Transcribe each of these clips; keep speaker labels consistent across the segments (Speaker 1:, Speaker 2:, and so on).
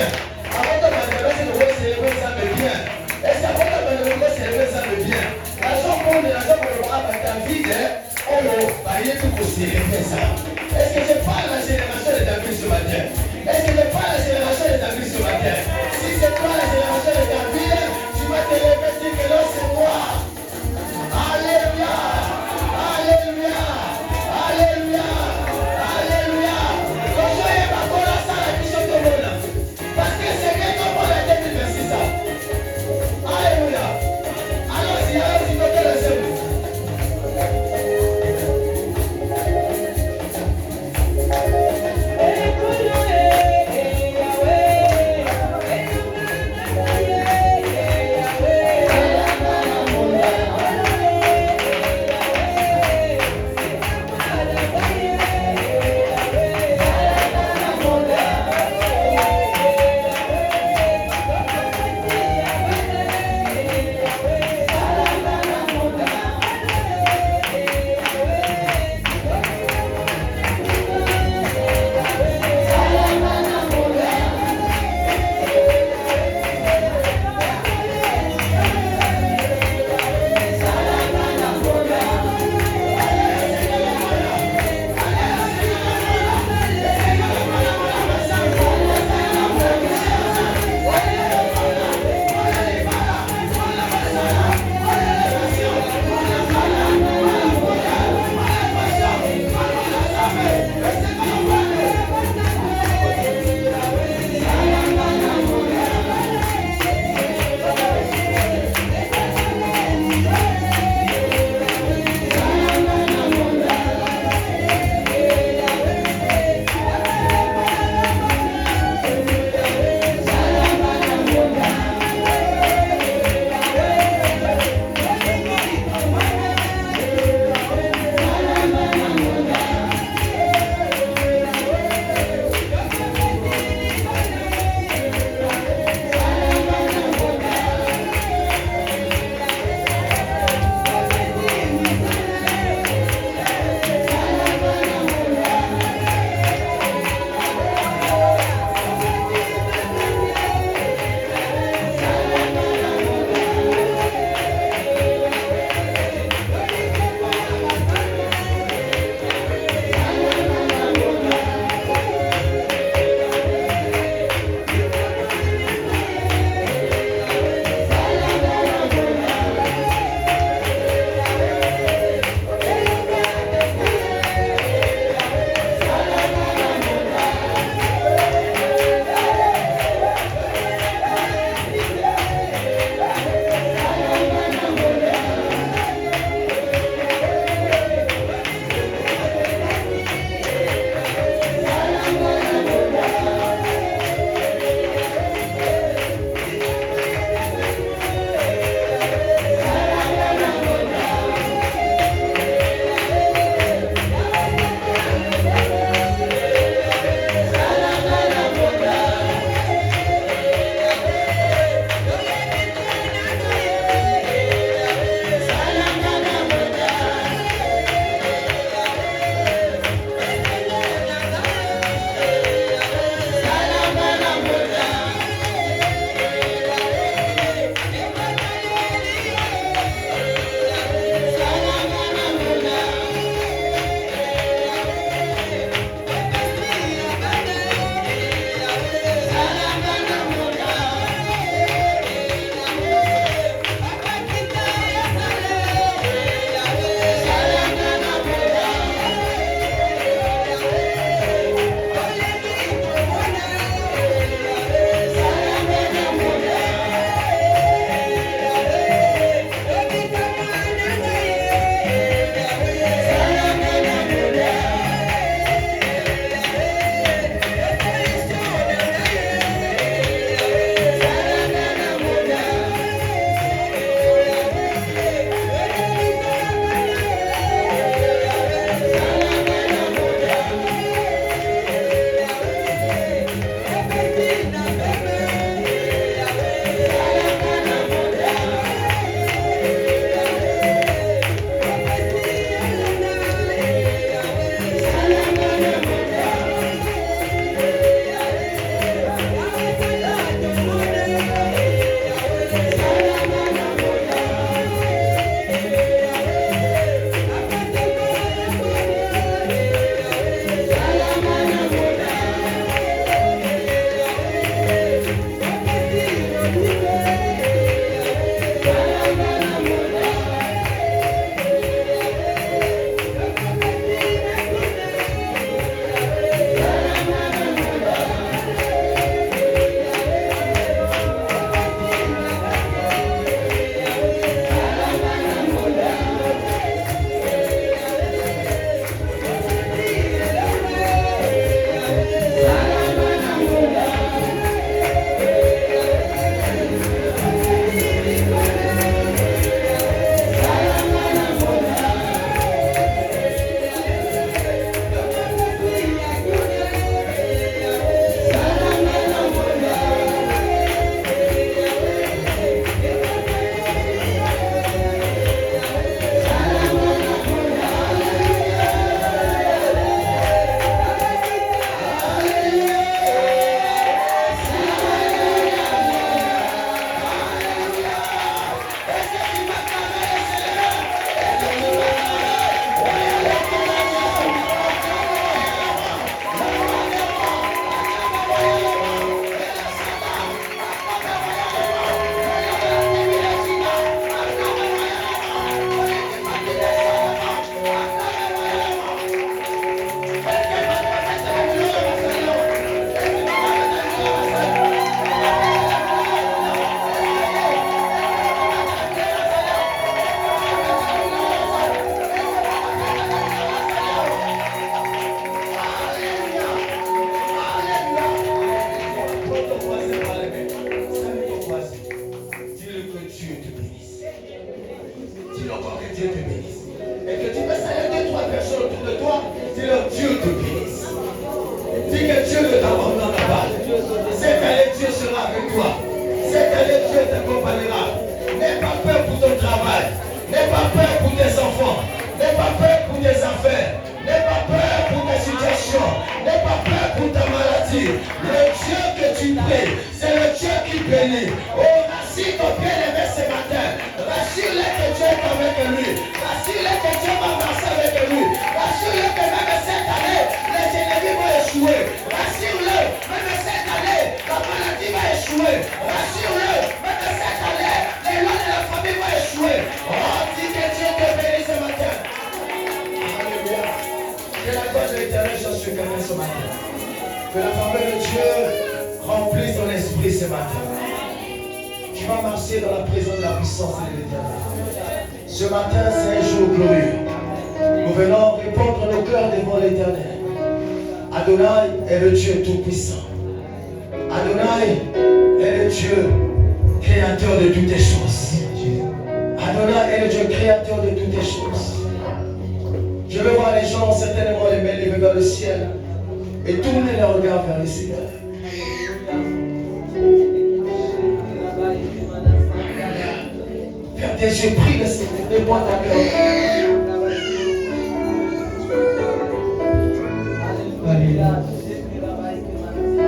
Speaker 1: bien? Avant de m'intéresser, je vais célébrer ça mais bien. Est-ce qu'avant de m'intéresser, célébrer ça mais bien? La chose pour les gens pour le voir avec ta vie, on va varier tout pour célébrer ça. Est-ce que je parle la génération de ta vie ce matin? Est-ce que je parle la génération de ta vie ce matin? Si c'est pas la génération de ta vie, tu vas te lever et dire que là c'est moi. Alléluia! Alléluia! Alléluia! Alléluia! Quand je n'ai pas pour la salle, je suis au monde. Parce que c'est bien comme on a dit, merci ça. Alléluia! Allons-y, mettez le seul. croiser par les mains. Salut ton voisin. Dis-le que Dieu te bénisse. Dis-le encore que Dieu te bénisse. Et que tu peux saluer 2-3 personnes autour de toi. Dis-leur Dieu te bénisse. Dis que Dieu ne t'abandonne pas. Cette année, Dieu sera avec toi. Cette année, Dieu t'accompagnera. N'aie pas peur pour ton travail. N'aie pas peur pour tes enfants. N'aie pas peur pour tes affaires. N'aie pas peur pour ta situation. N'aie pas peur pour ta maladie. Le Dieu que tu pries, c'est le Dieu qui bénit. Oh, rassure ton bien-aimé ce matin. Rassure-le que Dieu est avec lui. Rassure-le que Dieu va marcher avec lui. Rassure-le que même cette année, les ennemis vont échouer. Rassure-le, même cette année, la maladie va échouer. Rassure-le, même cette année, les lois de la famille vont échouer. Oh, dis que Dieu te bénisse ce matin. Alléluia. Que la gloire de l'Éternel soit sur quelqu'un ce matin. Que la faveur de Dieu remplisse ton esprit ce matin. Tu vas marcher dans la présence de la puissance de l'Éternel. Ce matin, c'est un jour glorieux. Nous venons répondre nos cœurs devant l'Éternel. Adonai est le Dieu tout-puissant. Adonai est le Dieu créateur de toutes les choses. Adonai est le Dieu créateur de toutes les choses. Je veux voir les gens certainement les mains levées vers le ciel et tourner leur regard vers le Seigneur. Ferme tes yeux, prie le Seigneur, réponds ta cœur.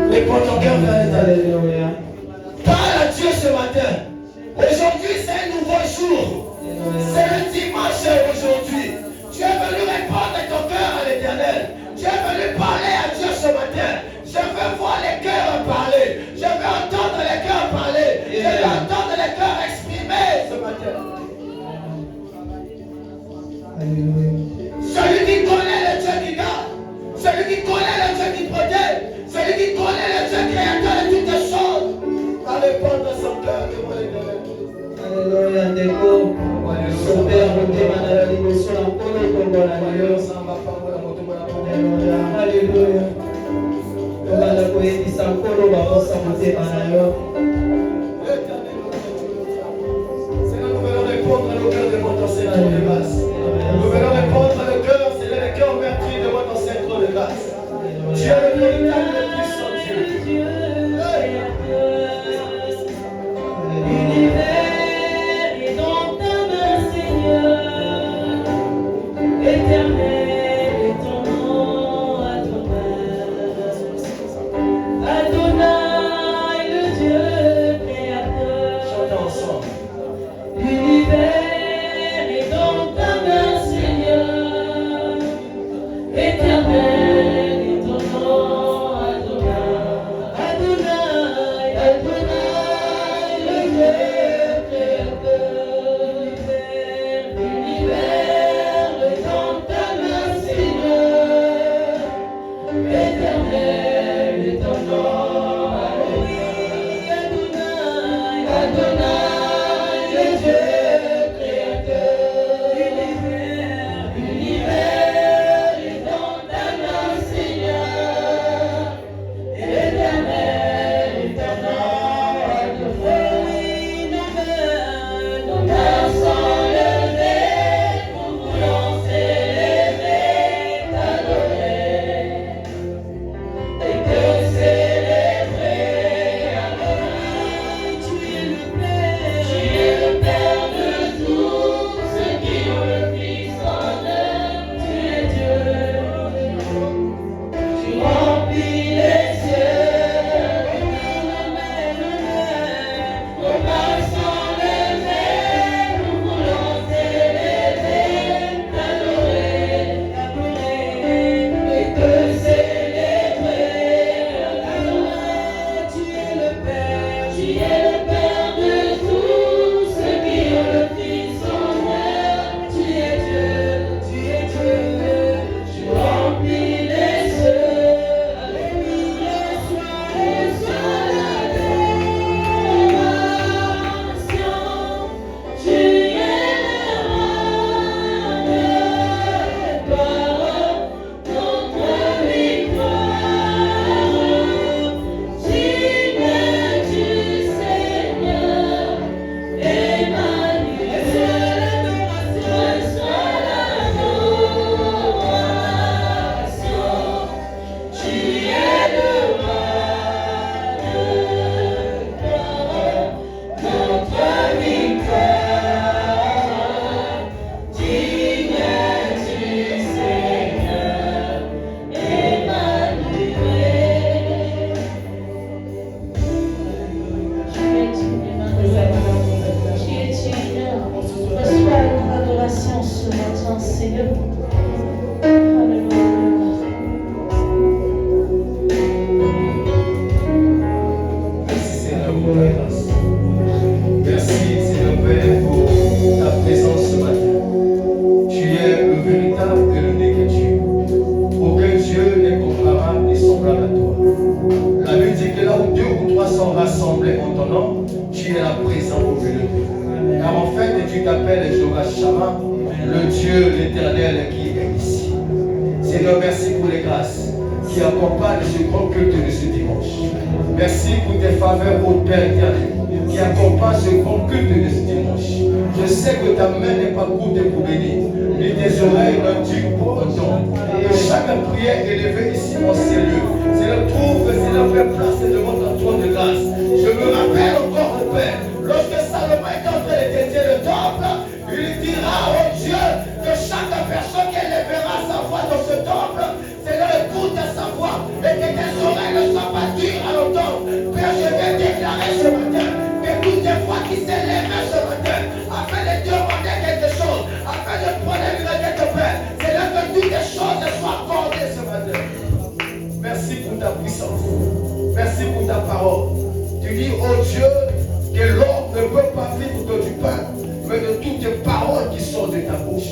Speaker 1: Réponds ton cœur vers l'Éternel. Parle à Dieu ce matin. Aujourd'hui, c'est un nouveau jour. C'est le dimanche aujourd'hui. Tu es venu répondre ton cœur à l'Éternel. Tu es venu parler à Dieu ce matin. Je veux voir les cœurs parler. Je veux entendre les cœurs parler. Je veux entendre les cœurs exprimer ce matin. Celui qui connaît le Dieu qui garde. Celui qui connaît le Dieu qui protège. Celui qui connaît le Dieu créateur de toutes les choses. Va répondre son cœur devant l'Éternel.
Speaker 2: Alléluia, ndeko. Sopera motema na liboso na nkolo tombola na yo. Alléluia. Tobanda koyebisa nkolo baposa motema na yo.
Speaker 1: Seigneur, nous venons répondre le cœur de votre centre de grâce. Nous venons répondre le cœur, c'est le cœur meurtri de votre centre de grâce. Tu es le véritable et puissant Dieu.
Speaker 2: L'univers est dans ta main, Seigneur. Éternel est ton nom, Adonai. Adonai, le Dieu
Speaker 1: sont rassemblés en ton nom, tu es là présent au milieu d'eux. Car en fait, tu t'appelles Jéhovah Shammah, le Dieu, l'Éternel qui est ici. Seigneur, merci pour les grâces qui accompagnent ce grand culte de ce dimanche. Merci pour tes faveurs, ô Père éternel, qui accompagnent ce grand culte de ce dimanche. Je sais que ta main n'est pas courte pour bénir, ni tes oreilles ne durent pour autant. Que chaque prière élevée ici en ces lieux, Seigneur, trouve, Seigneur, fait place devant ton trône de grâce. Je me rappelle encore, mon Père, lorsque Salomon était en train de dédier le temple, il dira, oh Dieu, que chaque personne qui élèvera sa voix dans ce temple, Seigneur, écoute sa voix et que tes oreilles ne soient pas dures à l'entendre. Père, je vais déclarer ce matin que toutes les voix qui s'élèvent ce matin, afin de demander quelque chose, afin de prendre une requête de Père, Seigneur, que toutes les choses soient accordées ce matin. Merci pour ta puissance. Merci pour ta parole. Tu dis, oh Dieu, que l'homme ne peut pas vivre de du pain, mais de toutes les paroles qui sortent de ta bouche.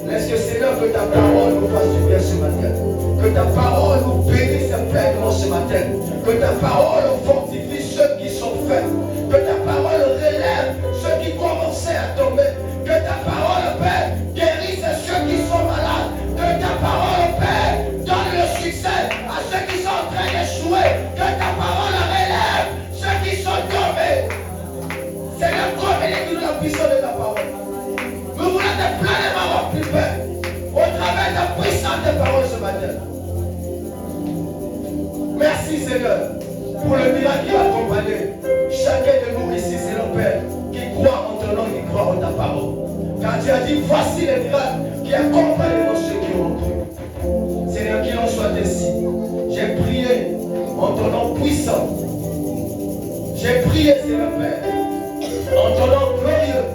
Speaker 1: Laisse que Seigneur, que ta parole nous fasse du bien ce matin. Que ta parole nous bénisse pleinement ce matin. Que ta parole fortifie ceux qui sont faits. Que ta parole relève ceux qui commençaient à tomber. Que ta parole, Père, guérisse ceux qui sont malades. Que ta parole, Père, donne le succès à ceux qui sont en train d'échouer. Que ta parole relève ceux qui sont tombés. Seigneur, communique-nous la puissance de ta parole. Nous voulons te pleinement remplir, Père, au travers de la puissance de parole ce matin. Merci, Seigneur, pour le miracle qui va accompagner chacun de nous ici, Seigneur Père, qui croit en ton nom, qui croit en ta parole. Car tu as dit, voici les miracles qui accompagneront ceux qui ont cru. Seigneur, qu'il en soit ainsi. J'ai prié en ton nom puissant. J'ai prié, Seigneur Père, en ton nom glorieux.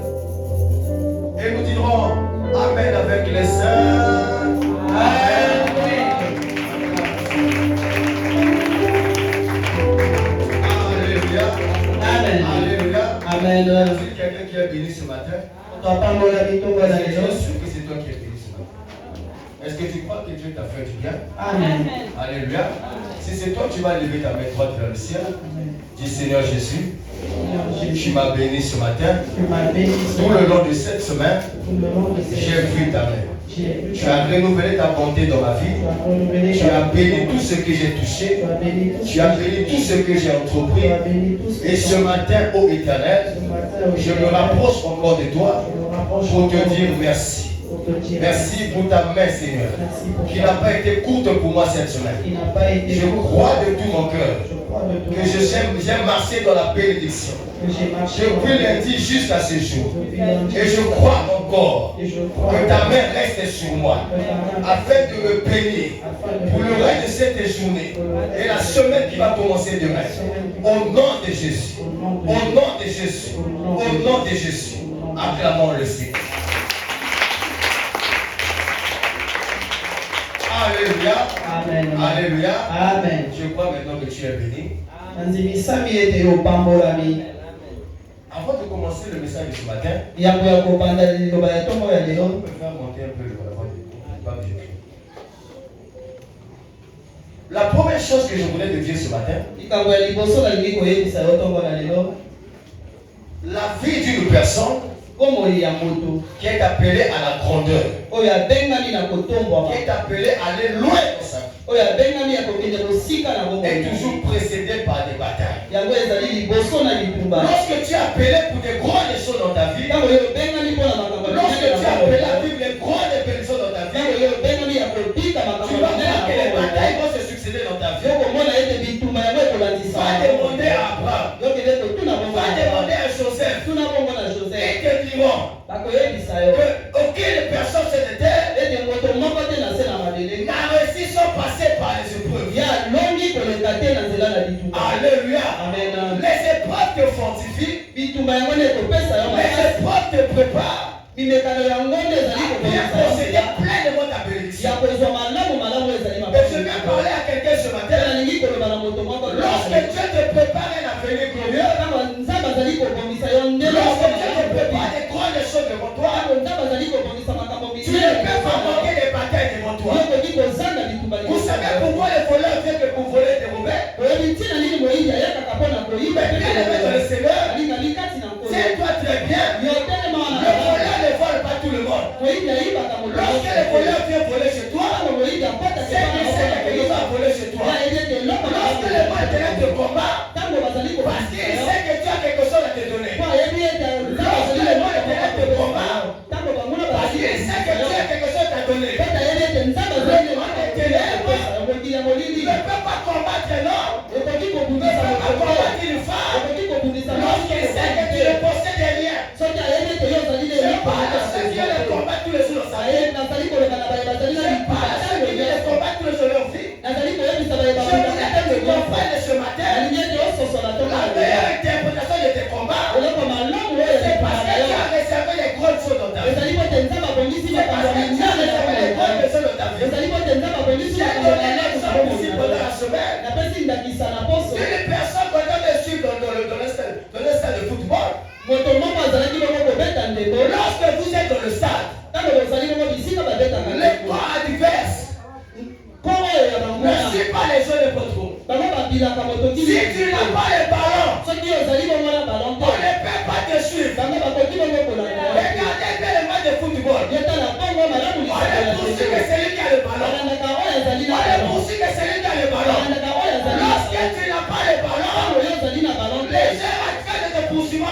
Speaker 1: Et nous dirons Amen avec les saints. Amen. Alléluia.
Speaker 2: Amen.
Speaker 1: Alléluia.
Speaker 2: Amen.
Speaker 1: C'est quelqu'un qui est béni ce matin.
Speaker 2: Je suis
Speaker 1: sûr que c'est toi qui es béni ce matin. Est-ce que tu crois que Dieu t'a fait du bien?
Speaker 2: Amen.
Speaker 1: Alléluia. Si c'est toi, tu vas lever ta main droite vers le ciel. Dis Seigneur Jésus, tu m'as béni ce matin. Tout le long de cette semaine, j'ai vu ta main. Tu as renouvelé ta bonté dans ma vie. Tu as béni tout ce que j'ai touché. Tu as béni tout ce que j'ai entrepris. Et ce matin, ô Éternel, je me rapproche encore de toi pour te dire merci. Merci pour ta main, Seigneur, qui n'a pas été courte pour moi cette semaine. Je crois de tout mon cœur que j'ai marché dans la bénédiction depuis lundi jusqu'à ce jour. Et je crois encore que ta main reste sur moi afin de me bénir pour le reste de cette journée et la semaine qui va commencer demain. Au nom de Jésus, au nom de Jésus, au nom de Jésus, acclamons le Seigneur. Alléluia.
Speaker 2: Amen.
Speaker 1: Alléluia.
Speaker 2: Amen.
Speaker 1: Je crois maintenant que tu es béni. Avant de commencer le message de ce matin, on peut faire monter un peu le voix de pas que je crie. La première chose que je voulais te dire ce matin, la vie d'une personne qui est appelée à la grandeur, qui est appelée à aller loin dans sa vie, est toujours précédée par des batailles. Lorsque tu es appelé pour des grandes choses dans ta vie, lorsque tu es appelé à vivre les grandes bénédictions dans ta vie, tu vas voir que les batailles vont se succéder dans ta vie. Va demander à Abraham, va demander à Joseph, et te diront qu'aucune personne sur cette terre n'a réussi sans passer par les épreuves. Alléluia. Les épreuves te fortifient, les épreuves te préparent. Bien posséder pleinement ta bénédiction. Et je viens parler à quelqu'un ce matin. Lorsque Dieu te prépare un avenir glorieux, lorsque Dieu te prépare des grandes choses devant toi, tu ne peux pas manquer des batailles devant toi. Vous savez pourquoi les voleurs viennent que pour voler et dérober? Mais Je parle à ceux qui viennent combattre tous les jours de leur vie. Je voudrais que tu comprennes ce matin la meilleure interprétation de tes combats. C'est parce que tu as réservé les grandes choses dans ta vie. C'est parce que tu as réservé les grandes choses dans ta vie. J'ai donné l'exemple ici pendant la semaine. Si les personnes qu'on a suivre dans le stade de football, lorsque vous êtes dans le stade, les corps adverses ne suivent pas les jeux de contrôle. Si tu n'as pas les ballons, on ne peut pas te suivre. Regardez bien les matchs de football. On est poursuivi que celui qui a le ballon. On est poursuivi que celui qui a le ballon. Lorsque tu n'as pas le ballon, les gens acceptent de te poursuivre.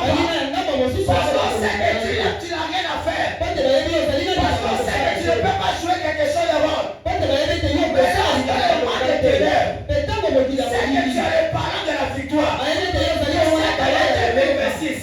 Speaker 1: Parce qu'on sait que tu n'as rien à faire. Parce qu'on sait que tu ne peux pas jouer quelque chose de bon. Mais lorsque le mal est ténèbres, c'est que tu as les parents de la victoire. Lorsque le mal est ténèbres, c'est que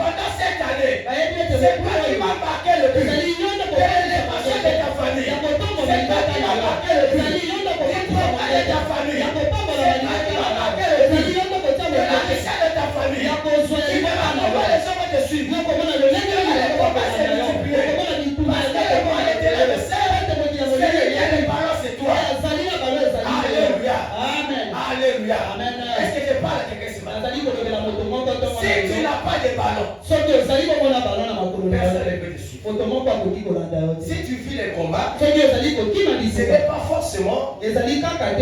Speaker 1: pendant cette année, c'est toi qui vas marquer le but. C'est l'élévation de ta famille. C'est toi qui vas marquer le but. C'est toi de ta famille. C'est toi qui vas marquer le but. C'est la richesse de ta famille. Tu verras comment les gens vont te suivre. Tu verras les combats se multiplier. Parce que le mal est ténèbres, c'est les ballons, c'est toi. Alléluia. Alléluia. Est-ce que je parle à quelqu'un ce matin? Si tu n'as pas de ballon, personne ne peut te suivre. Si tu vis les combats, ce n'est pas forcément parce que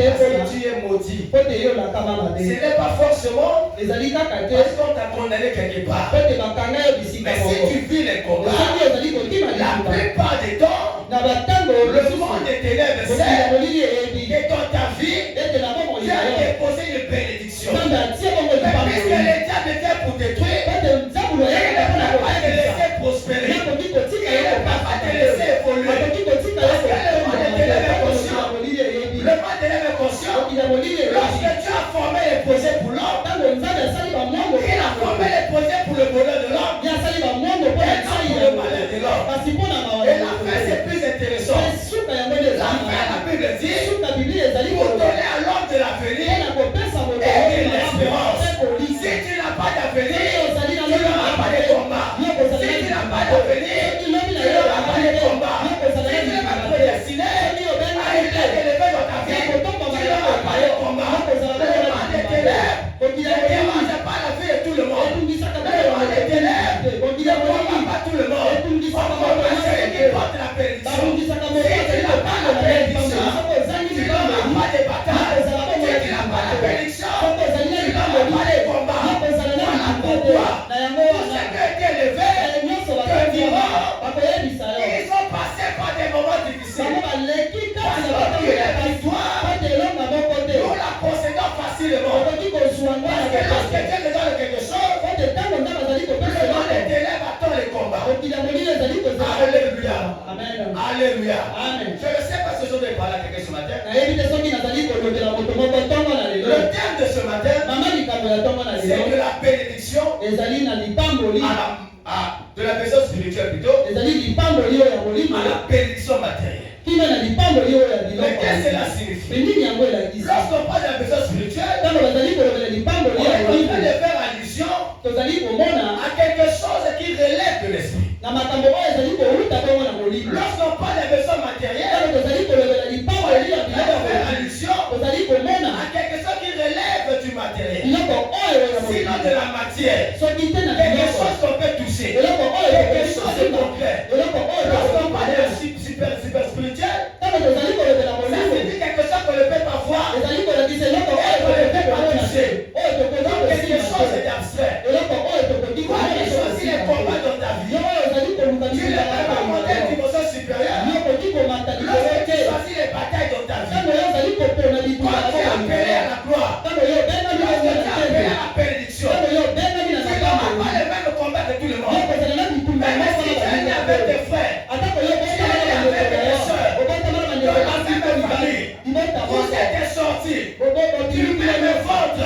Speaker 1: tu es maudit. Ce n'est pas forcément parce qu'on t'a condamné quelque part. Mais si tu vis les combats, la plupart des temps, le monde des ténèbres sait que dans ta vie, tu as déposé une bénédiction. Mais puisque le diable vient pour détruire, il ne peut pas te laisser prospérer. Il ne peut pas te laisser évoluer. Parce que le monde des ténèbres est conscient. Le monde des ténèbres est conscient. Lorsque tu as formé les projets pour l'homme, il a formé les projets pour le bonheur de l'homme. Et non pour le malheur de l'homme. Et la fin c'est plus intéressant. La fin, la Bible dit, pour donner à l'homme de l'avenir et de l'espérance. Si tu n'as pas d'avenir, tu n'auras pas de combat. Si tu n'as pas d'avenir, tu n'auras pas de combat. Si tu n'es pas prédestiné à être élevé dans ta vie, tu n'auras pas de combat. Le mal des ténèbres ne dérange pas la vie de tout le monde. Le mal des ténèbres ne combat pas tout le monde. On combat celui qui porte la bénédiction. Si tu n'as pas la bénédiction, tu n'auras pas de bataille. Si tu n'as pas la bénédiction, tu n'auras pas de combat. Voilà pourquoi tous ceux qui ont été élevés te diront ils ont passé par des moments difficiles. Parce que la victoire, nous la possédons facilement. Parce que lorsque Dieu nous donne quelque chose, le monde des ténèbres attend les combats. Alléluia. Alléluia. Je ne sais pas ce jour de parler à quelqu'un ce matin. Le thème de ce matin, c'est de la bénédiction de la personne spirituelle plutôt à la bénédiction matérielle. Mais qu'est-ce que cela signifie? Lorsqu'on parle de la personne spirituelle, on est en train de faire allusion à quelque chose qui relève de l'esprit. Lorsqu'on parle de la personne matérielle, on est en train de faire allusion à quelque chose qui relève du matériel. Sinon de la matière. Quelque chose qu'on peut toucher. Quelque chose de concret. Lorsqu'on parle de la super spirituelle, ça signifie quelque chose qu'on ne peut pas voir et qu'on ne peut pas toucher. Donc quelque chose d'abstrait. Toi qui choisis les combats dans ta vie, tu ne peux pas monter une dimension supérieure. Lorsque tu choisis les batailles dans ta vie, quand tu es appelé à la gloire, lorsque tu es appelé à la bénédiction, tu n'auras pas le même combat que tout le monde. Mais si tu es né avec tes frères, tu es né avec tes soeurs, dans la même famille, vous êtes sortis du même ventre,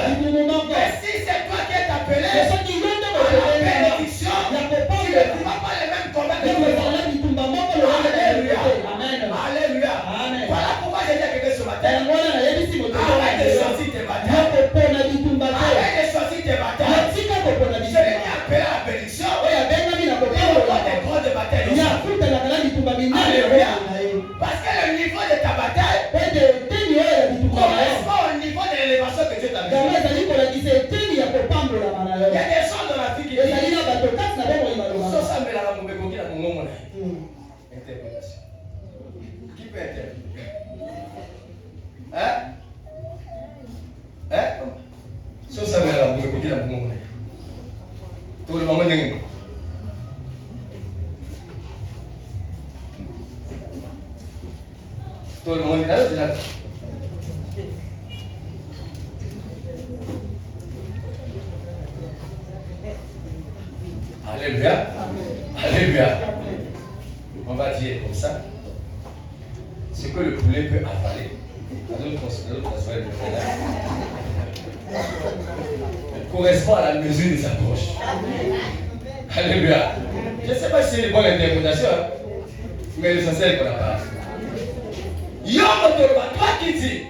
Speaker 1: Alléluia. Alléluia. On va dire comme ça. Ce que le poulet peut avaler. Correspond à la mesure de sa poche. Alléluia. Je ne sais pas si c'est une bonne interprétation, hein, mais l'essentiel qu'on a pas. Yo, toi qui dis.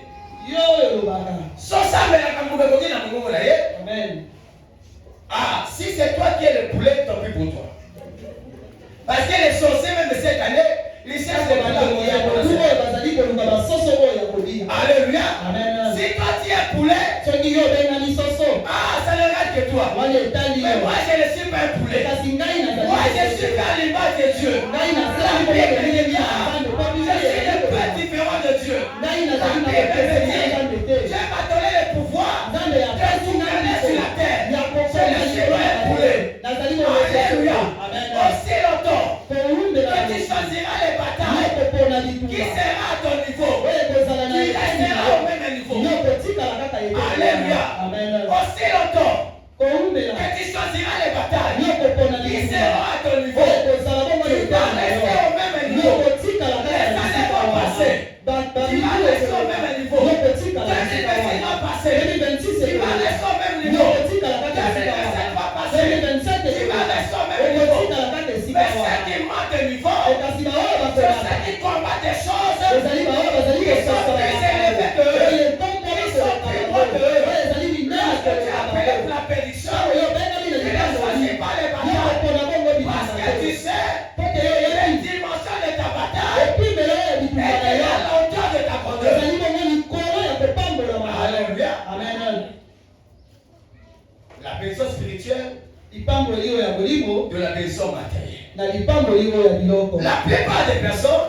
Speaker 1: Amen. Ah, si c'est toi qui es le poulet, tant pis pour toi. Parce que les sorciers, même de cette année, les cherchent des balades. Alléluia. Amen. Si toi tu es poulet, ah, ça ne regarde que toi. Mais moi je ne suis pas un poulet. Moi je suis à l'image de Dieu. La Bible dit bien, je suis le peu différent de Dieu. La Bible dit, Dieu m'a donné le pouvoir de gouverner sur la terre. Je ne suis pas un poulet. Alléluia. Aussi longtemps que tu choisiras les batailles qui sera à ton niveau, tu resteras au même niveau. Alléluia. Aussi longtemps que tu choisiras les batailles qui seront à ton niveau, tu vas rester au même niveau. Les années vont passer. Tu vas rester au même niveau. 2026 va passer. Tu vas rester au même niveau. 2027 va passer. Tu vas rester au même niveau. Mais ceux qui manquent de niveau, c'est ceux qui combattent des choses qui sont très élevées de eux, qui sont très loin de eux. Parce que tu as appelé pour la bénédiction, tu ne choisis pas les batailles. Parce que tu sais les dimensions de ta bataille et de la longueur de ta conduite. Alléluia. Amen. La bénédiction spirituelle de la bénédiction matérielle. La plupart des personnes,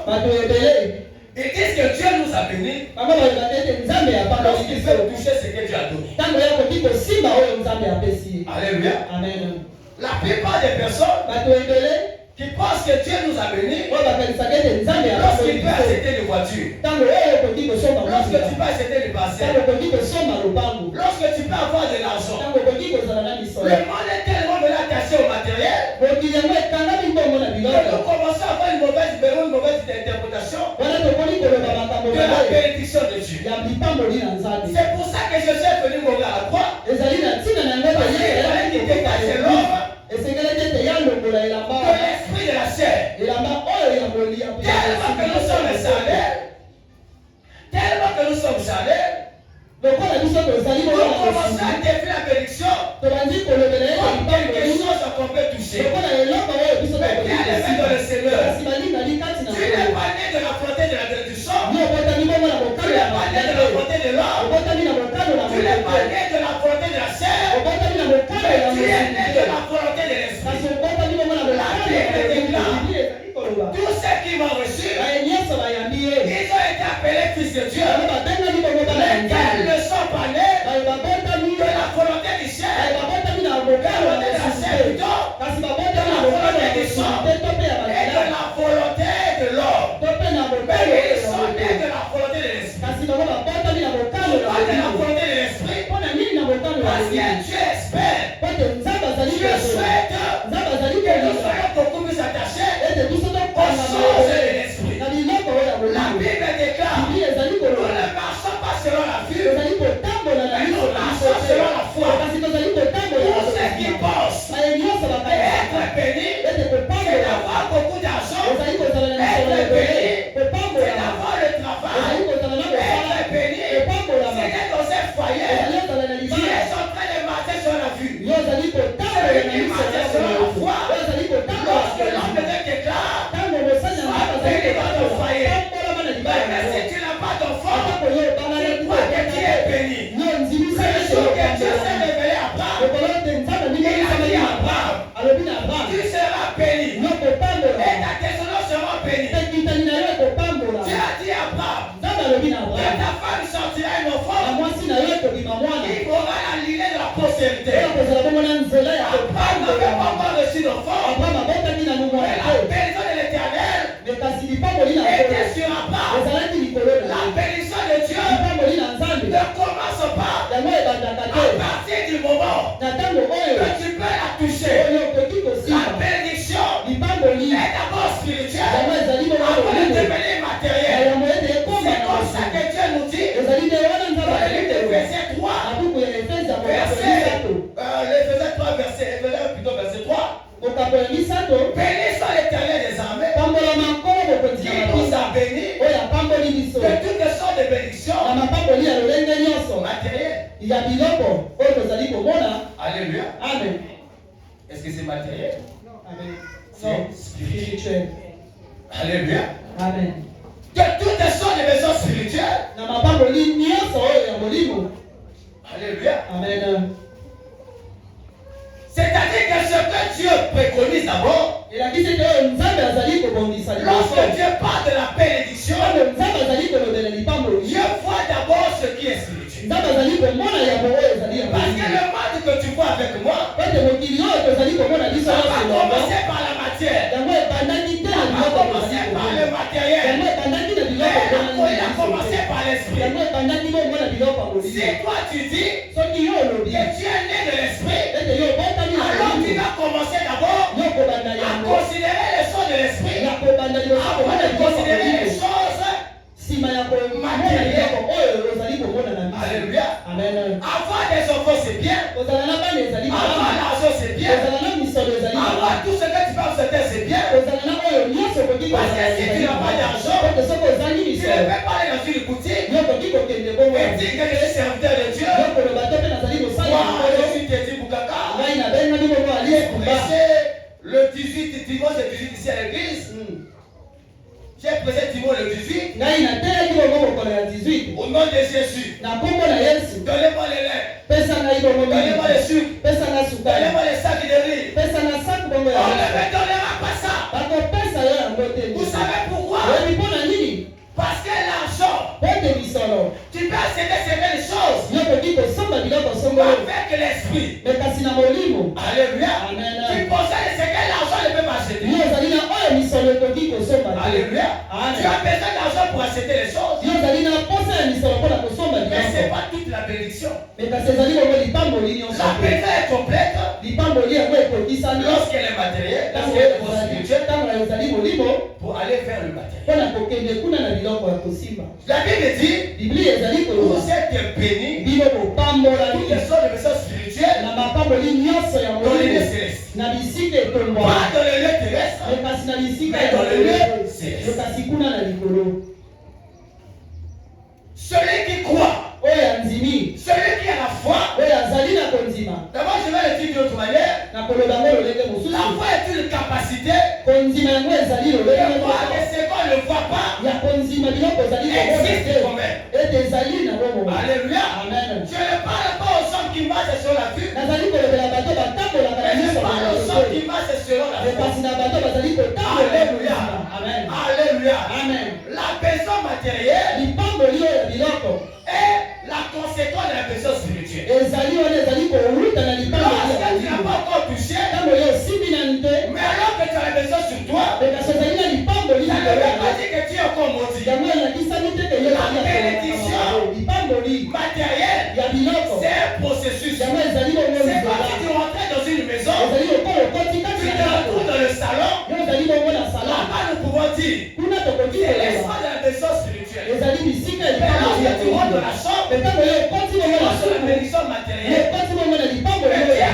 Speaker 1: ils disent que Dieu nous a bénis lorsqu'ils veulent toucher ce que Dieu a donné. Alléluia. Amen. La plupart des personnes qui pensent que Dieu nous a bénis lorsqu'ils peuvent acheter des voitures, lorsque tu peux acheter des parcelles, lorsque tu peux avoir de l'argent. Le monde est tellement attaché au matériel que nous commençons à avoir une mauvaise interprétation de la bénédiction de Dieu. C'est pour ça que je suis venu mourir à la croix. Parce qu'il fallait qu'il dégage l'homme de l'esprit de la chair. Tellement que nous sommes salés, nous commençons à défier la bénédiction comme quelque chose qu'on peut toucher. Mais bien aimé dans le Seigneur, tu n'es pas né de la volonté de la bénédiction, tu n'es pas né de la volonté de l'homme, tu n'es pas né de la volonté de la chair, mais tu es né de la volonté de l'esprit. La Bible déclare, tous ceux qui m'ont reçu, ils ont été appelés fils de Dieu, lesquels ne sont pas nés de la volonté du ciel, de la volonté de la chair plutôt, de la volonté du sang et de la volonté de l'homme. Mais ils sont nés de la volonté de l'esprit. Pourquoi de la volonté de l'esprit? Parce que Dieu espère, Dieu souhaite que nous soyons beaucoup plus attachés aux choses de l'esprit. La Bible déclare, nous ne marchons pas selon la vue, mais nous marchons selon la foi. Tous ceux qui pensent être bénis, c'est d'avoir beaucoup d'argent. Être béni, c'est d'avoir le travail. Être béni, c'est d'être dans un foyer qui est en train de marcher sur la vue. Celui qui marche sur la foi, lorsque l'homme de déclare, sois béni dans ton foyer. Mais si tu n'as pas d'enfant, c'est toi que tu es béni. Le jour que Dieu s'est révélé à Abraham, il a dit à Abraham, tu seras béni et ta descendance sera bénie. Dieu a dit à Abraham, que ta femme sortira un enfant, il aura la lignée de la postérité. Abraham n'avait pas encore reçu d'enfant, mais la bénédiction de l'Éternel était sur Abraham. La bénédiction de Dieu ne commence pas à partir du moment que tu peux la toucher. La
Speaker 2: Il y a biloko oyo tozali komona.
Speaker 1: Alléluia.
Speaker 2: Amen.
Speaker 1: Est-ce que c'est matériel?
Speaker 2: Amen.
Speaker 1: C'est spirituel. Alléluia.
Speaker 2: Amen.
Speaker 1: Que toutes sortes de maisons spirituelles.
Speaker 2: Na mapamboli nyonso oyo ya molimo.
Speaker 1: Alléluia.
Speaker 2: Amen.
Speaker 1: C'est-à-dire que ce que Dieu préconise d'abord,
Speaker 2: lorsque Dieu
Speaker 1: parle de la bénédiction, Dieu voit d'abord ce qui est spirituel. Parce que le monde que tu vois avec moi, ça va commencer par la matière, ça va commencer par le matériel, mais il a commencé par l'esprit. Si toi tu dis que tu es né de l'esprit, alors tu vas commencer d'abord à considérer les choses de l'esprit, avant de considérer les choses matérielles. Alléluia. Avoir des enfants c'est bien, avoir l'argent c'est bien, avoir tout ce que tu peux acheter c'est bien. Parce que si tu n'as pas d'argent, tu ne peux pas aller dans une boutique et dire que je suis serviteur de Dieu. Moi, je suis Teddy Boukaka. Le 18 dimanche, le 18 ici à l'église. J'ai prêché dimanche le 18. Au nom de Jésus. Donnez-moi les lait. Donnez-moi les sucres. Donnez-moi les sacs de riz. On ne me donnera pas ça. Vous savez pourquoi? Parce que l'argent, tu peux accéder certaines choses avec l'esprit. Alléluia. Tu possèdes ce que l'argent ne peut pas acheter. Alléluia. Tu as besoin d'argent pour acheter les choses. Mais ce n'est pas toute la bénédiction. La bénédiction est complète lorsqu'elle est matérielle, lorsqu'elle est spirituelle, pour aller vers le matériel. La Bible dit, vous êtes bénis, toutes les sortes de personnes spirituelles dans les lieux célestes. Pas dans les lieux terrestres, mais dans les lieux célestes. Celui qui croit, celui qui a la foi, d'abord je vais le dire d'une autre manière. La foi est une capacité de voir que ce qu'on ne voit pas existe quand même. Alléluia. Je ne parle pas aux hommes qui marchent sur la vue, mais je parle aux hommes qui marchent selon la foi. Alléluia. Alléluia. La personne matérielle est la conséquence de la personne spirituelle. Lorsque tu n'as pas encore touché, mais alors que tu as la personne sur toi, ça ne veut pas dire que tu es encore maudit. La bénédiction matérielle, c'est un processus. C'est comme si tu rentrais dans une maison, tu te retrouves dans le salon, là-bas nous pouvons dire, c'est l'espace de la personne spirituelle. Mais lorsque tu rentres dans la chambre, tu vois sur la bénédiction matérielle, mais tu es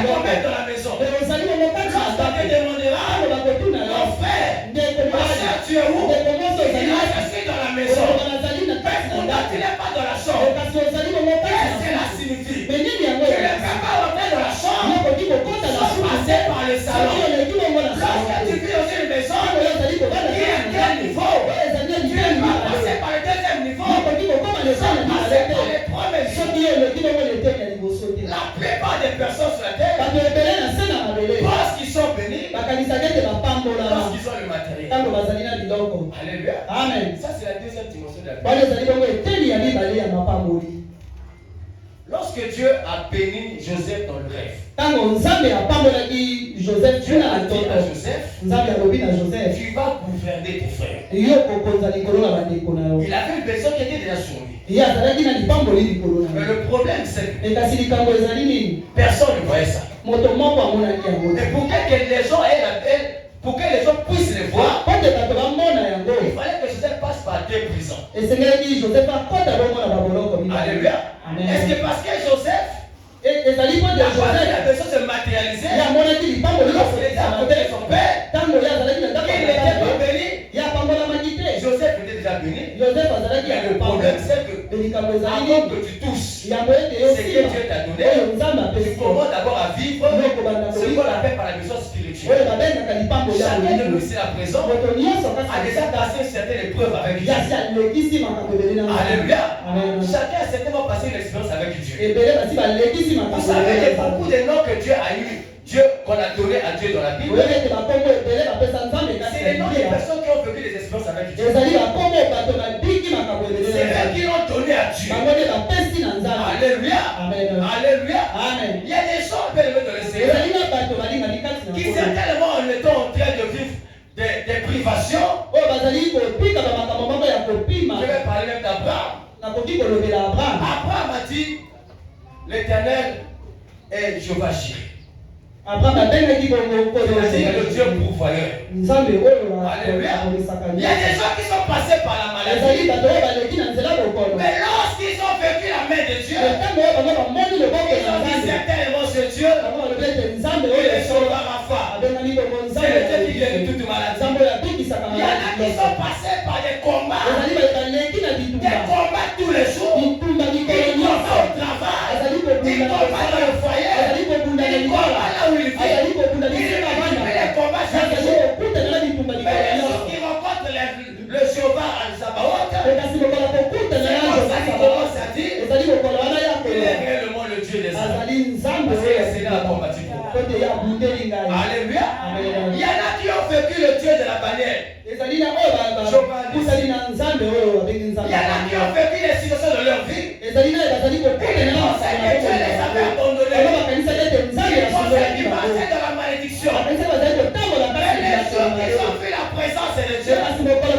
Speaker 1: quand même dans la maison. Lorsqu'on te demandera, mon frère, tu es où? Il a resté dans la maison. Mais pourtant tu n'es pas dans la chambre. Qu'est-ce que cela signifie? Tu ne peux pas rentrer dans la chambre sans passer par le salon. Lorsque tu vis dans une maison qui est à quel niveau? Tu ne peux pas passer par le deuxième niveau sans passer par les premiers niveaux. La plupart des personnes sur la terre, parce qu'ils sont bénis, lorsqu'ils ont le matériel. Alléluia.
Speaker 2: Amen.
Speaker 1: Ça c'est la deuxième dimension de la Bible. Lorsque Dieu a béni Joseph dans le rêve, Dieu a dit à Joseph, tu vas gouverner tes frères. Il avait une personne qui était déjà sur lui. Mais le problème c'est que personne ne voyait ça. Et pour que les gens puissent les voir, il fallait que Joseph passe par deux prisons. Alléluia. Est-ce que parce que Joseph, la personne se matérialisait, lorsqu'il était à côté de son père, il n'était pas béni. Joseph était déjà béni. Mais le problème c'est que avant que tu touches ce que Dieu Dieu t'a donné, comment d'abord à vivre ce qu'on appelle par la mission spirituelle. Chacun de nous ici à présent a déjà passé une certaine épreuve avec Dieu. Alléluia. Chacun a certainement passé une expérience avec Dieu. Vous savez, il y a beaucoup de noms que Dieu a eu. Dieu qu'on a donné à Dieu dans la Bible. C'est les noms des personnes qui ont vécu des expériences avec Dieu. C'est eux qui l'ont donné à Dieu. Alléluia. Alléluia. Il y a des gens bien aimés dans le Seigneur qui certainement en étant en train de vivre des privations. Je vais parler même d'Abraham. Abraham a dit, l'Éternel est Jéhovah Jireh. C'est-à-dire le Dieu pourvoyeur. Alléluia. Il y a des gens qui sont passés par la maladie. Mais lorsqu'ils ont vécu la main de Dieu, ils ont dit certainement ce Dieu, il est sauveur Rapha. C'est le Dieu qui guérit toute maladie. Il y en a qui sont passés par des combats tous les jours. Ils combattent au travail, ils combattent dans le foyer, ils combattent là où ils vivent. Ils les combats chaque jour. Mais les jours qui rencontrent le Jéhovah Al-Sabaoth, c'est comme ça qu'ils commencent à dire il est réellement le Dieu des hommes. Parce que le Seigneur a combattu pour eux. Alléluia. Il y en a qui ont vécu le Dieu de la bannière. Il y en a qui ont vécu les situations de leur vie. Ils pensaient que Dieu les avait abandonnés. Ils pensaient qu'ils passaient dans la malédiction. Mais les gens qui ont vu la présence de Dieu, c'est comme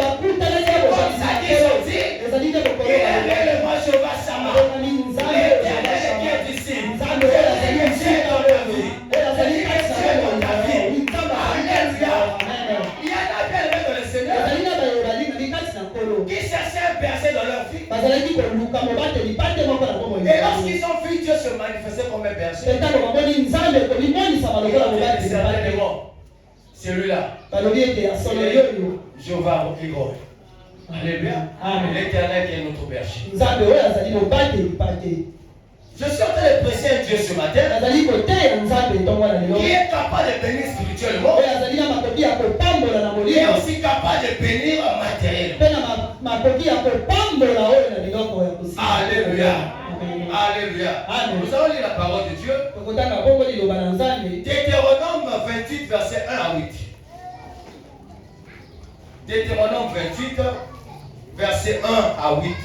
Speaker 1: ça qu'ils ont dit il est réellement Jéhovah Shammah. L'Éternel qui est ici. C'est dans leur vie. C'est dans ta vie. Alléluia. Il y en a bien aimés dans le Seigneur qui cherchaient un berger dans leur vie. Et lorsqu'ils ont vu Dieu se manifester comme un berger, certainement, celui-là, Jéhovah Rokiroy. Alléluia. L'Éternel qui est notre berger. Je suis en train de prêcher un Dieu ce matin qui est capable de bénir spirituellement. Il est aussi capable de bénir matériellement. Alléluia. Alléluia. Nous allons lire la parole de Dieu. Deutéronome 28, verset 1 à 8. Deutéronome 28, verset 1 à 8.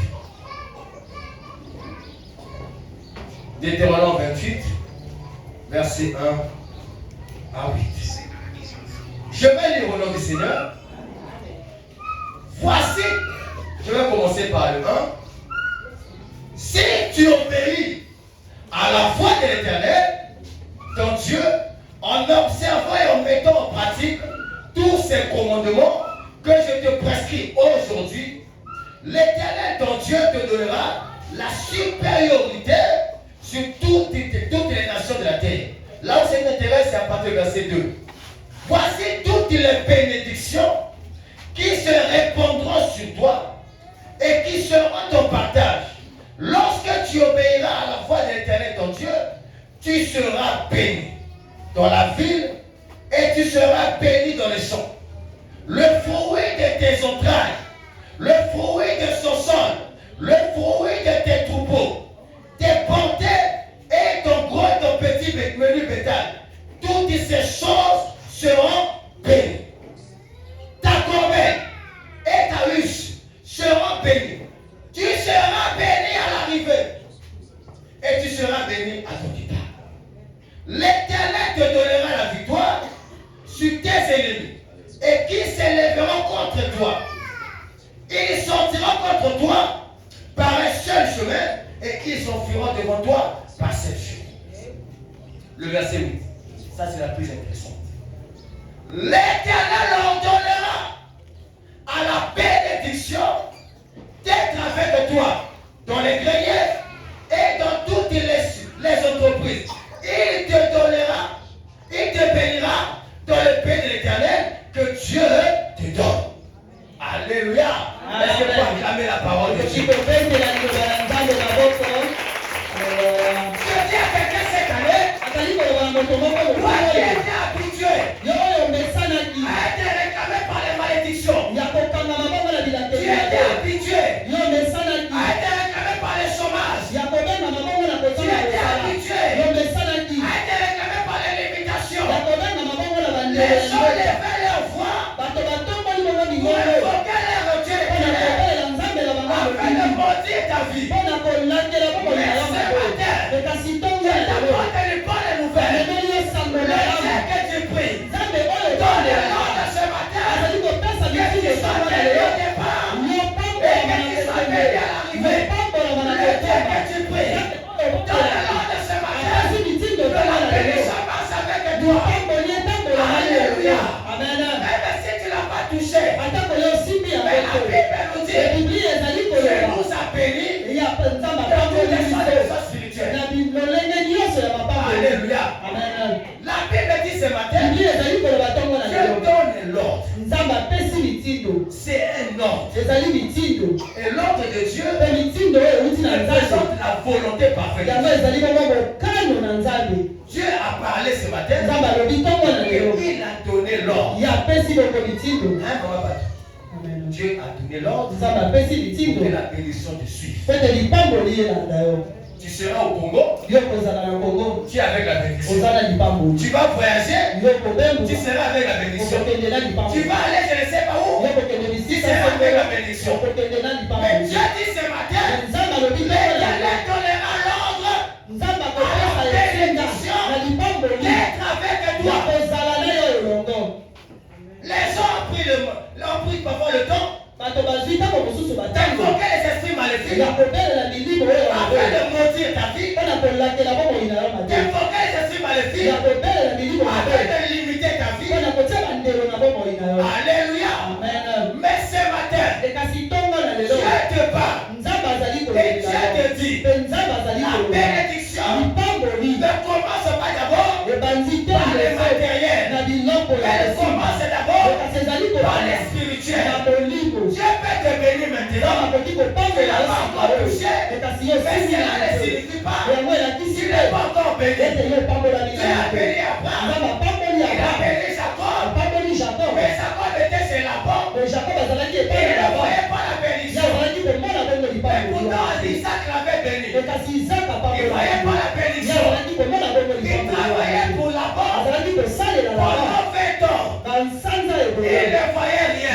Speaker 1: Deutéronome 28, verset 1 à 8. Je vais lire au nom du Seigneur. Voici, je vais commencer par le 1. Si tu obéis à la voix de l'Éternel, ton Dieu, en observant et en mettant en pratique tous ces commandements que je te prescris aujourd'hui, l'Éternel, ton Dieu, te donnera la supériorité sur toutes les nations de la terre. Là où c'est intéressant, c'est à partir du verset 2. Voici toutes les bénédictions qui se répandront sur toi et qui seront ton partage. Lorsque tu obéiras à la voix de l'Éternel ton Dieu, tu seras béni dans la ville et tu seras béni dans les champs. Le fruit de tes entrailles, le fruit de son sol, le fruit de tes troupeaux, tes portées et ton gros et ton petit menu bétail, toutes ces choses seront bénies. Ta corbeille et ta ruche seront bénies. Tu seras béni à l'arrivée et tu seras béni à ton départ. L'Éternel te donnera la victoire sur tes ennemis et qui s'élèveront contre toi. Ils sortiront contre toi par un seul chemin et ils s'enfuiront devant toi par 7 chemins. Le verset 8, ça c'est la plus intéressante. L'Éternel ordonnera à la bénédiction d'être avec toi dans les greniers et dans toutes les entreprises. Il te donnera, il te bénira dans le pays de l'Éternel que Dieu te donne. Alléluia. Est-ce que tu peux acclamer la parole de Dieu? Dieu Toi qui étais habitué à être réclamé par les malédictions. Tu étais habitué à être réclamé par les chômages. Tu étais habitué à être réclamé par les limitations. Les gens levaient leur voix pour invoquer les retiers afin de maudire ta vie. Mais ce matin, je t'apporte une bonne nouvelle. Le Dieu que tu pries, donne l'ordre ce matin que tu sois béni au départ et que tu sois béni à l'arrivée. Le Dieu que tu pries, donne l'ordre ce matin que la bénédiction passe avec toi. Alléluia. Même si tu ne l'as pas touché, mais la Bible nous dit Dieu nous a bénis de toutes les choses spirituelles. Alléluia. La Bible dit ce matin, Dieu donne l'ordre. C'est un ordre. Et l'ordre de Dieu représente la volonté parfaite. Dieu a parlé ce matin et il a donné l'ordre. Dieu a donné l'ordre pour que la bénédiction te suive. Tu seras au Congo, tu es avec la bénédiction. Tu vas voyager, tu seras avec la bénédiction. Tu vas aller, je ne sais pas où, tu seras avec la bénédiction. Mais Dieu dit ce matin, l'Éternel donnera l'ordre à la bénédiction d'être avec toi. Les gens ont pris parfois le temps d'invoquer les esprits maléfiques afin de maudire ta vie, d'invoquer les esprits maléfiques afin de limiter ta vie. Alléluia. Mais ce matin, Dieu te parle et Dieu te dit la bénédiction ne commence pas d'abord par les matériels, elle commence d'abord par les spirituels. Dieu peut te bénir maintenant. Tu n'as pas encore touché, mais cela ne signifie pas tu n'es pas encore béni. Dieu a béni Abraham, il a béni Jacob, mais Jacob était chez Laban, il ne voyait pas la bénédiction. Mais pourtant Isaac l'avait béni, il ne voyait pas la bénédiction. Il travaillait pour Laban pendant 20 ans, il ne voyait rien.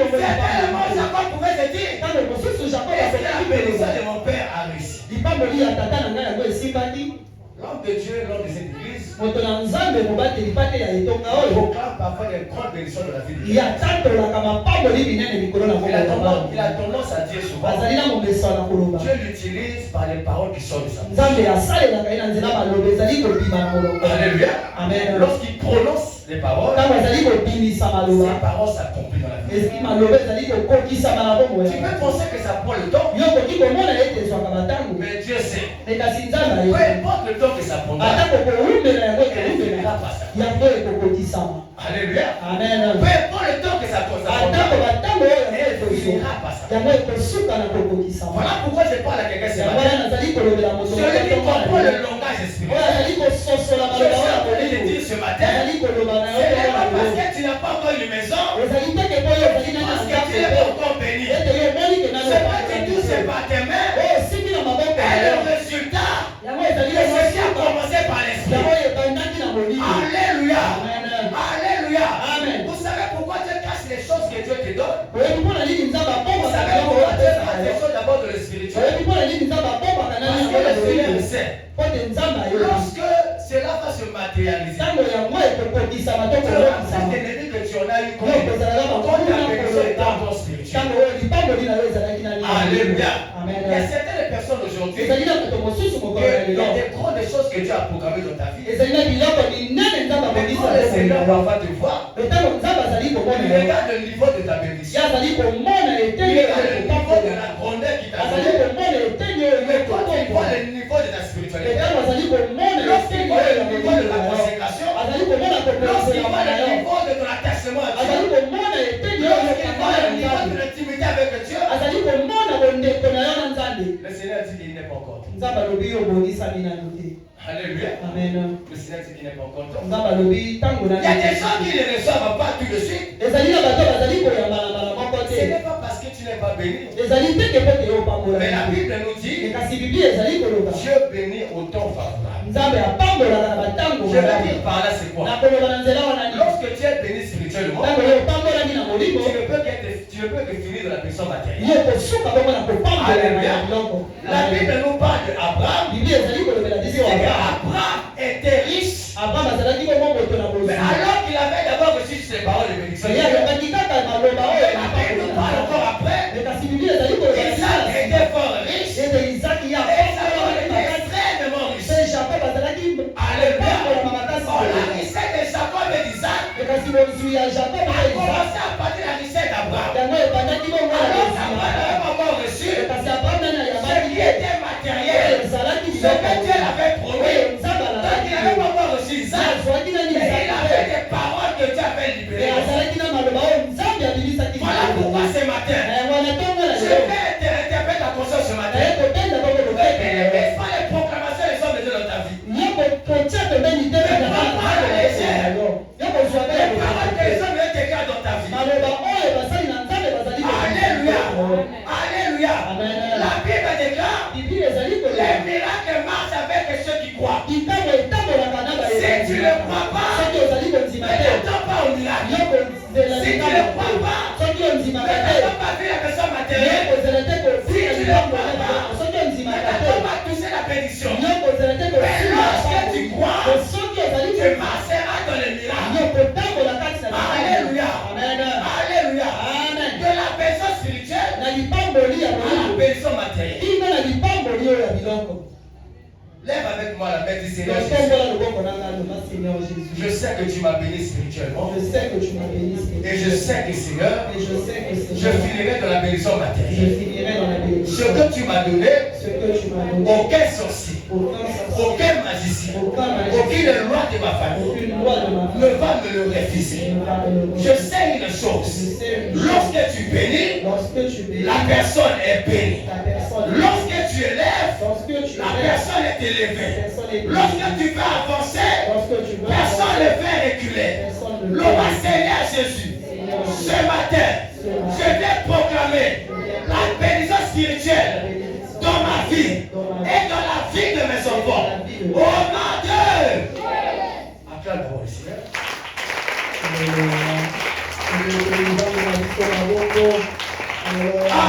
Speaker 1: C'est tellement Jacob pouvait se dire, est-ce que la bénédiction de mon père a réussi? L'homme de Dieu, l'homme de cette église, proclame parfois des grandes bénédictions de la vie de Dieu. Il a tendance à dire souvent, Dieu l'utilise par les paroles qui sortent de sa bouche. Alléluia. Lorsqu'il prononce les paroles, ces paroles s'accomplissent dans la vie. Tu peux penser que ça prend le temps, mais Dieu sait. Peu importe le temps que ça prendra, il finira par ça. Alléluia. Peu importe le temps que ça prendra, il finira par ça. Voilà pourquoi je parle à quelqu'un ce matin. Celui qui comprend le langage spirituel, je suis appelé de dire ce matin, c'est pas parce que tu n'as pas encore une maison, parce que tu n'es pas encore béni. C'est pas que tout se bat tes mains, et le résultat, ceci a commencé par l'esprit. Alléluia. Alléluia. Vous savez pourquoi Dieu cache les choses que Dieu te donne? Vous savez pourquoi Dieu cache les choses d'abord de le spirituel? Parce que le Seigneur sait. Lorsque cela va se matérialiser, tu auras cette énergie que tu en as eu quand ta bénédiction est dans ton spirituel. Alléluia. Il y a certaines personnes aujourd'hui, il y a des grandes choses que Dieu a programmées dans ta vie. Mais quand le Seigneur va te voir, il regarde le niveau de ta bénédiction. Il regarde le niveau de la grandeur qui t'a donné. Mais quand il voit le niveau de ta spiritualité, lorsqu'il voit le niveau de ta consécration, lorsqu'il voit le niveau de ton attachement à Dieu, lorsqu'il voit le niveau de l'intimité avec Dieu, le Seigneur dit qu'il n'est pas encore. Alléluia.
Speaker 2: Amen.
Speaker 1: Le Seigneur dit qu'il n'est pas content.
Speaker 2: Il y
Speaker 1: a des gens qui ne reçoivent pas tout de suite. Ce n'est pas parce que tu n'es pas béni. Mais la Bible nous dit Dieu bénit au temps favorable. Je veux dire par là c'est quoi? Lorsque tu es béni spirituellement, tu ne peux que finir de la personne matérielle. Alléluia. La Bible nous parle d'Abraham. Abraham était riche. Mais alors qu'il avait d'abord reçu ses paroles de bénédiction, la Bible nous parle encore après. Isaac était fort riche. Et Jacob était extrêmement riche. Alléluia. La richesse de Jacob et d'Isaac a commencé à partir de la richesse d'Abraham. Alors Abraham n'avait pas encore reçu ce qui était matériel, ce que Dieu avait promis. Donc il n'avait pas encore reçu Isaac, mais il avait des paroles que Dieu avait libérées. Voilà pourquoi ce matin, je vais interpréter ta conscience ce matin. Ne laisse pas les proclamations des hommes de Dieu dans ta vie. Ne prends pas la légère les paroles que les hommes veulent t'écrire dans ta vie. Alléluia. Alléluia. La Bible déclare les miracles marchent avec ceux qui croient. Si tu ne crois pas, ne t'attends pas au miracle. Si tu ne crois pas, ne t'attends pas à vivre la personne matérielle. Si tu ne crois pas, ne t'attends pas à toucher la bénédiction. Mais lorsque tu crois, tu marcheras dans les miracles. Alléluia. Alléluia. De la personne spirituelle à la personne matérielle. Lève avec moi la main du Seigneur Jésus. Je sais que tu m'as béni spirituellement. Et je sais que Seigneur, je finirai dans la bénédiction matérielle. Ce que tu m'as donné, aucun sorcier, aucun magicien, aucune loi de ma famille ne va me le refuser. Je sais une chose. Lorsque tu bénis, la personne est bénie. Lorsque tu élèves, la personne est élevée. Lorsque tu veux avancer, personne ne fait reculer. Le Seigneur Jésus, ce matin, je vais proclamer la bénédiction spirituelle dans ma vie et dans la vie de mes enfants. Au nom de acclame pour le Seigneur.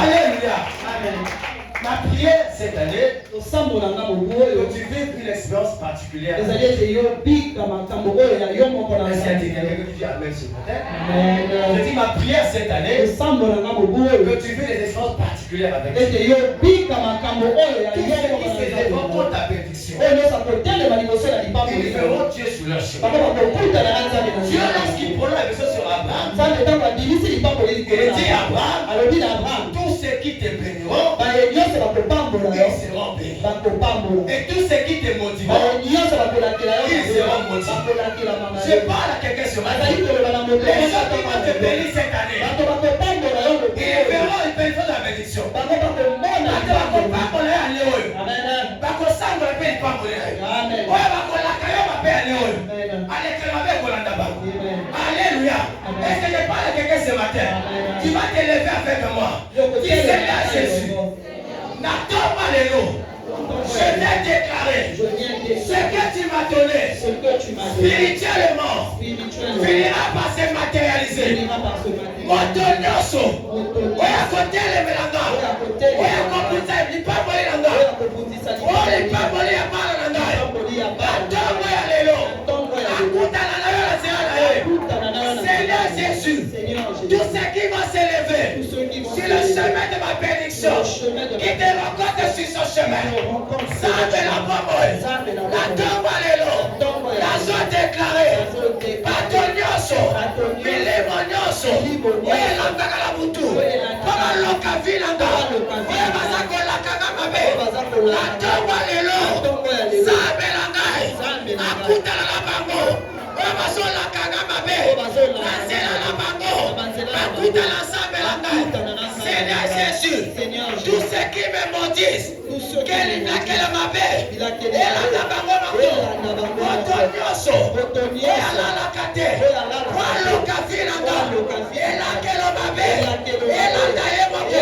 Speaker 1: Alléluia. Amen. Ma prière cette année, que tu vives une expérience particulière. Est-ce qu'il y a quelqu'un qui dit Amen ce matin? Je dis ma prière cette année, que tu vives des expériences particulières avec Dieu. Tout ce qui se défend contre ta bénédiction, ils verront Dieu sur leur chemin. Dieu, lorsqu'il prononce la bénédiction sur Abraham, il dit Abraham, tous ceux qui te béniront, ils seront bénis. Et tous ceux qui te motiveront, ils seront motivés. Je parle à quelqu'un ce matin. Les gens qui vont te bénir cette année, ils verront une bénédiction de la bénédiction. Alléluia. Est-ce que je parle à quelqu'un ce matin? Tu vas te lever avec moi. Dis Seigneur Jésus, n'attends pas les lots. Je vais déclarer ce que tu m'as donné spirituellement finira par se matérialiser. Motonyoso, oya kotele melanga, oya koputsa lipamboli langa, oya lipamboli ya pala langa, atongo ya lelo, akutana na yo la sera na ye. Seigneur Jésus, tous ceux qui vont s'élever sur le chemin de ma bénédiction, qui te rencontrent sur son chemin, Zambe la bomboy, la tombe à l'élo, la zone déclarée, Batonyoso, Milemonyoso, Oye Lambaka la Boutou, Pama Loka Vilanga, Oye Masako la Kagamabe, la tombe à l'élo, Zambe la Ngai, Akuta la Bango, Oye Maso la Kagamabe, la Zela la Bango, Akuta la Zambe la Ngai, Seigneur Jésus. Jésus,
Speaker 2: Seigneur Jésus,
Speaker 1: tous ceux qui me maudissent,
Speaker 2: tous ceux qui
Speaker 1: qu'elle
Speaker 2: me
Speaker 1: n'a qu'elle m'a fait,
Speaker 2: Il a qu'elle
Speaker 1: et la tabango mango, Otonyoso, et ala la kate, walo kafina nga, et la qu'elle m'a fait, et la taye mango,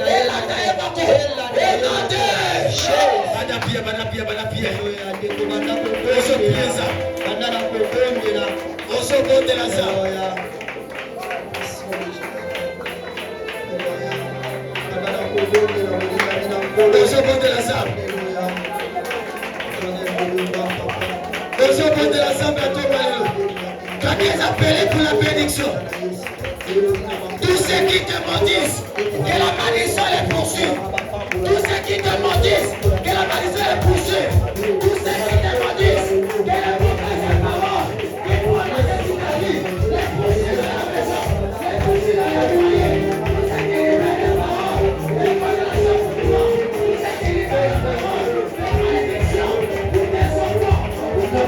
Speaker 1: et la taye mango, et la taye. Banapia. Oso pieza, oso bonde la za. Oso bonde la za. Oso bonde la za, bientôt malelo. Quand ils appellent pour la bénédiction, tous ceux qui te maudissent, que la malédiction les poursuive. Tous ceux qui te maudissent, que la malédiction les poursuive. Tous ceux qui te maudissent, que les mauvaises paroles, que pour la malédiction de la vie, les poursuivent de la maison, les poursuivent de la foyer. Tous ceux qui libèrent les paroles, les condamnations pour toi. Tous ceux qui libèrent les paroles, les malédictions, pour tes enfants, pour nos